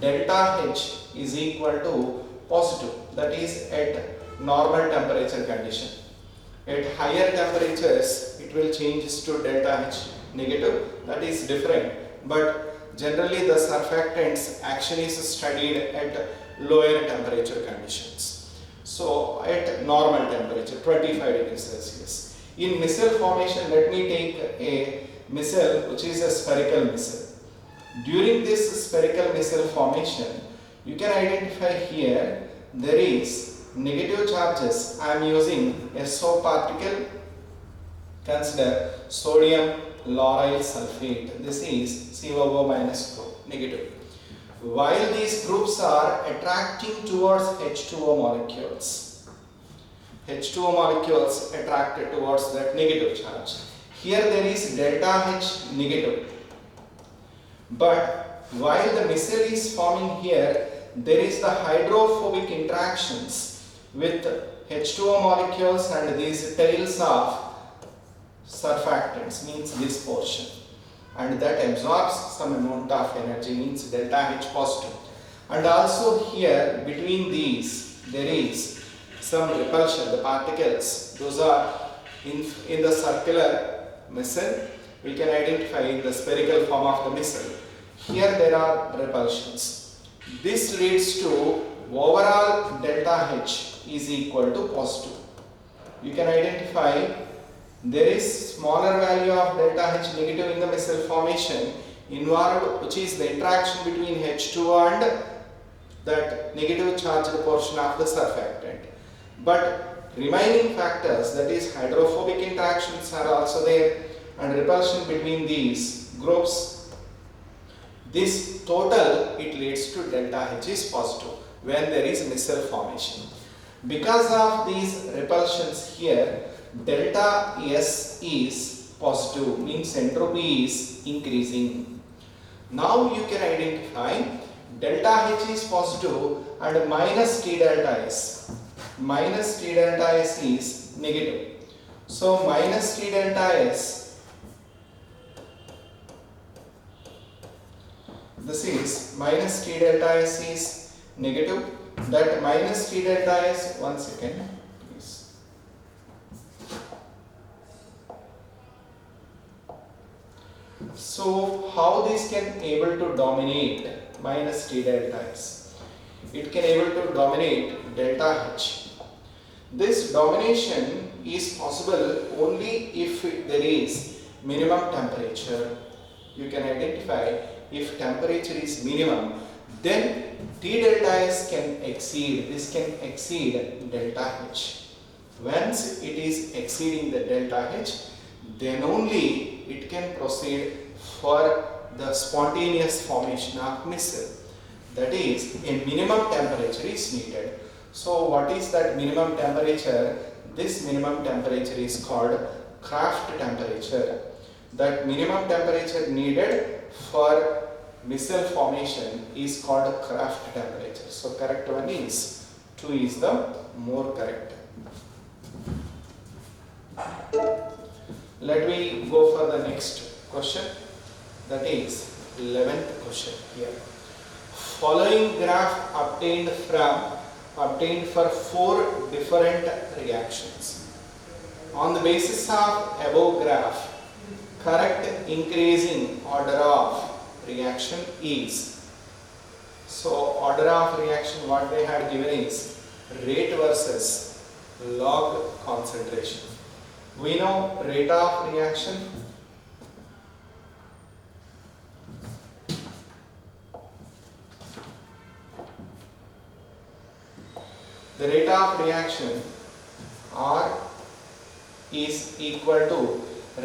delta H is equal to positive, that is at normal temperature condition. At higher temperatures it will change to delta H negative, that is different, but generally the surfactants action is studied at lower temperature conditions. So at normal temperature 25 degrees Celsius. In missile formation, let me take a missile which is a spherical missile. During this spherical missile formation, you can identify here there is negative charges. I am using SO particle. Consider sodium lauryl sulfate. This is COO minus negative. While these groups are attracting towards H2O molecules, H2O molecules attracted towards that negative charge. Here there is delta H negative. But while the missile is forming here, there is the hydrophobic interactions with H2O molecules and these tails of surfactants, means this portion, and that absorbs some amount of energy, means delta H positive. And also here between these there is some repulsion, the particles, those are in the circular missile. We can identify in the spherical form of the missile. Here there are repulsions. This leads to overall delta H is equal to positive. You can identify there is smaller value of delta H negative in the missile formation involved, which is the interaction between H2O and that negative charged portion of the surfactant. But remaining factors, that is hydrophobic interactions, are also there, and repulsion between these groups. This total, it leads to delta H is positive when there is missile formation. Because of these repulsions here, delta S is positive, means entropy is increasing. Now you can identify delta H is positive and minus T delta S. Minus T delta S is negative. So minus T delta S, this is minus T delta S is negative. That minus T delta S, 1 second please. So how this can able to dominate minus T delta S? It can able to dominate delta H. This domination is possible only if there is minimum temperature. You can identify if temperature is minimum, then T delta S can exceed, this can exceed delta H. Once it is exceeding the delta H, then only it can proceed for the spontaneous formation of missile. That is, a minimum temperature is needed. So what is that minimum temperature? This minimum temperature is called Kraft temperature. That minimum temperature needed for missile formation is called Kraft temperature. So correct one is 2 is the more correct. Let me go for the next question. That is 11th question here. Following graph obtained for 4 different reactions. On the basis of above graph, correct increasing order of reaction is. So order of reaction what they had given is rate versus log concentration. We know rate of reaction the rate of reaction R is equal to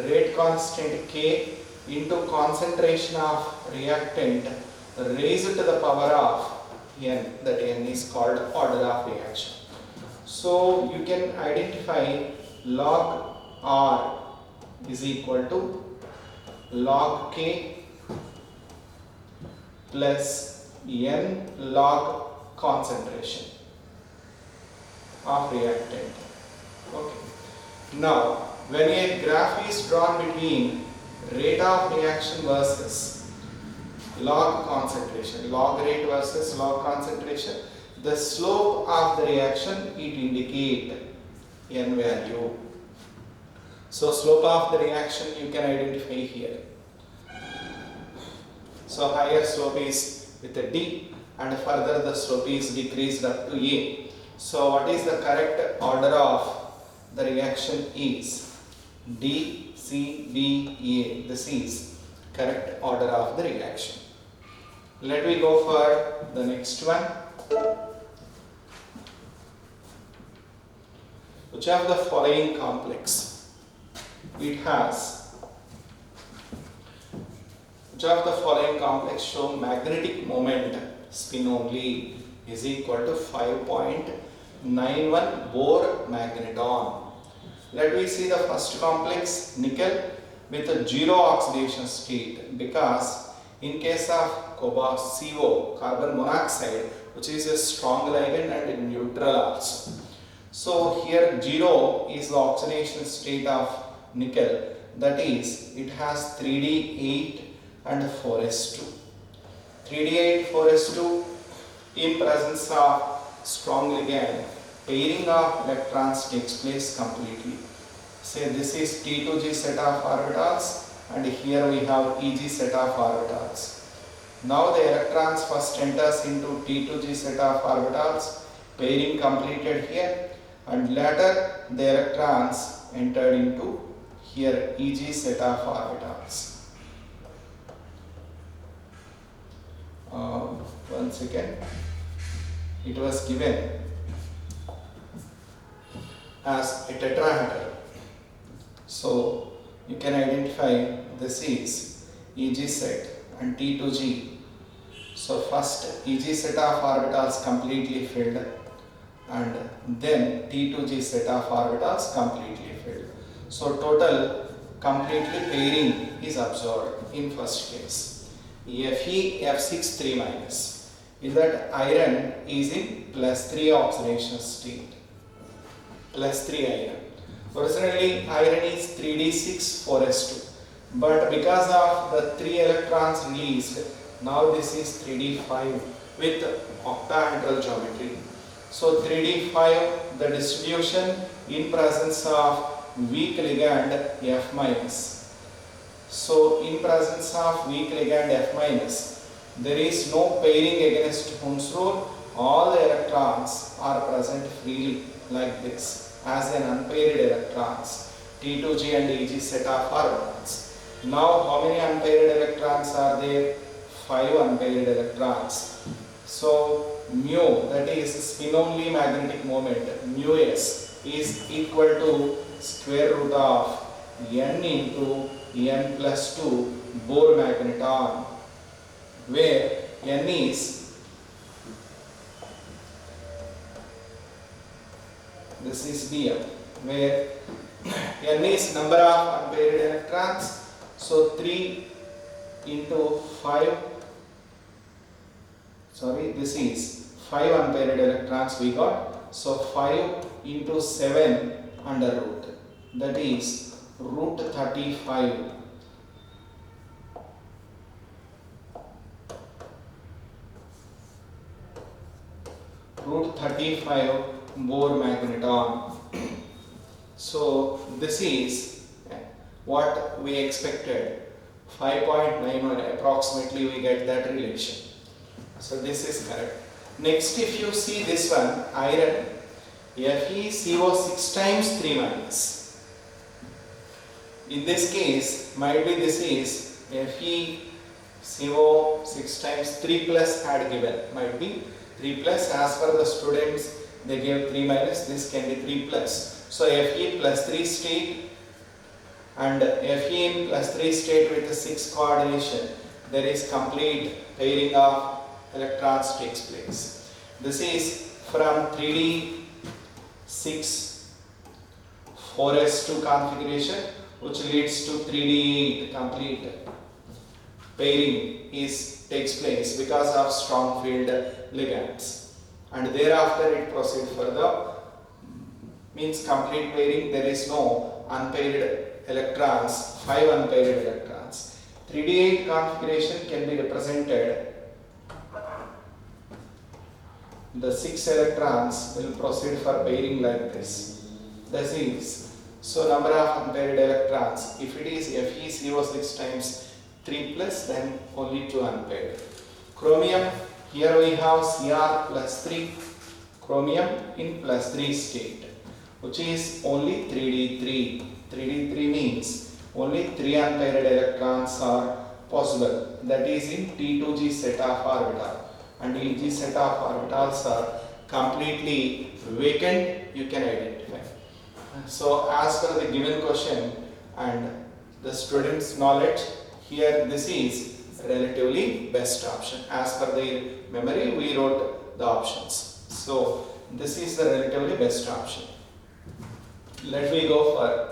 rate constant K into concentration of reactant raised to the power of N, that N is called order of reaction. So you can identify log R is equal to log K plus N log concentration of reactant. Okay. Now when a graph is drawn between rate of reaction versus log concentration, log rate versus log concentration. The slope of the reaction it indicate n value. So slope of the reaction you can identify here. So higher slope is with a D and further the slope is decreased up to A. So what is the correct order of the reaction is D, C, B, A. This is correct order of the reaction. Let me go for the next one. Which of the following complex it has? Which of the following complex show magnetic moment spin only is equal to 5.91 Bohr magneton? Let me see the first complex, nickel with a zero oxidation state, because in case of CO, carbon monoxide, which is a strong ligand and neutral also. So here 0 is the oxidation state of nickel, that is it has 3d8 and 4s2. 3d8, 4s2 in presence of strong ligand, pairing of electrons takes place completely. Say this is T2G set of orbitals and here we have EG set of orbitals. Now the electrons first enters into T2G set of orbitals, pairing completed here, and later the electrons entered into here EG set of orbitals. One second. It was given as a tetrahedral. So you can identify this is EG set and T2G. So first EG set of orbitals completely filled and then T2G set of orbitals completely filled. So total completely pairing is observed in first case. Fe F6 3 minus. In that iron is in +3 oxidation state. +3 iron. Originally iron is 3d6 4s2, but because of the 3 electrons released, now this is 3d5 with octahedral geometry. So 3d5, the distribution in presence of weak ligand F minus. So in presence of weak ligand F minus, there is no pairing against Hund's rule. All the electrons are present freely like this as an unpaired electrons, T2G and EG set of orbitals. Now how many unpaired electrons are there? 5 unpaired electrons. So mu, that is spin only magnetic moment, mu s is equal to square root of n into n plus 2 Bohr magneton, where n is, this is Bm, where n is number of unpaired electrons. So 3 into 5, sorry, this is 5 unpaired electrons we got. So 5 into 7 under root, that is root 35. Root 35 Bohr magneton. So this is what we expected, 5.91 approximately we get that relation. So this is correct. Next, if you see this one, iron, FeCO 6 times 3 minus. In this case, might be this is FeCO 6 times 3 plus had given, might be 3 plus, as per the students they gave 3 minus, this can be 3 plus. So Fe plus 3 state and Fe in plus 3 state with the 6 coordination, there is complete pairing of electrons takes place. This is from 3d6 4s2 configuration, which leads to 3d8 complete pairing takes place because of strong field ligands, and thereafter it proceeds further, means complete pairing. There is no unpaired electrons, 5 unpaired electrons. 3D8 configuration can be represented. The 6 electrons will proceed for pairing like this. This is, so number of unpaired electrons, if it is FeCO6 times 3 plus, then only 2 unpaired. Chromium, here we have Cr plus 3, chromium in plus 3 state, which is only 3D3. 3D3 means only 3 unpaired electrons are possible, that is in T2G set of orbital, and EG set of orbitals are completely vacant, you can identify. So as per the given question and the student's knowledge, here this is relatively best option. As per the memory, we wrote the options. So this is the relatively best option. Let me go for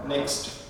next.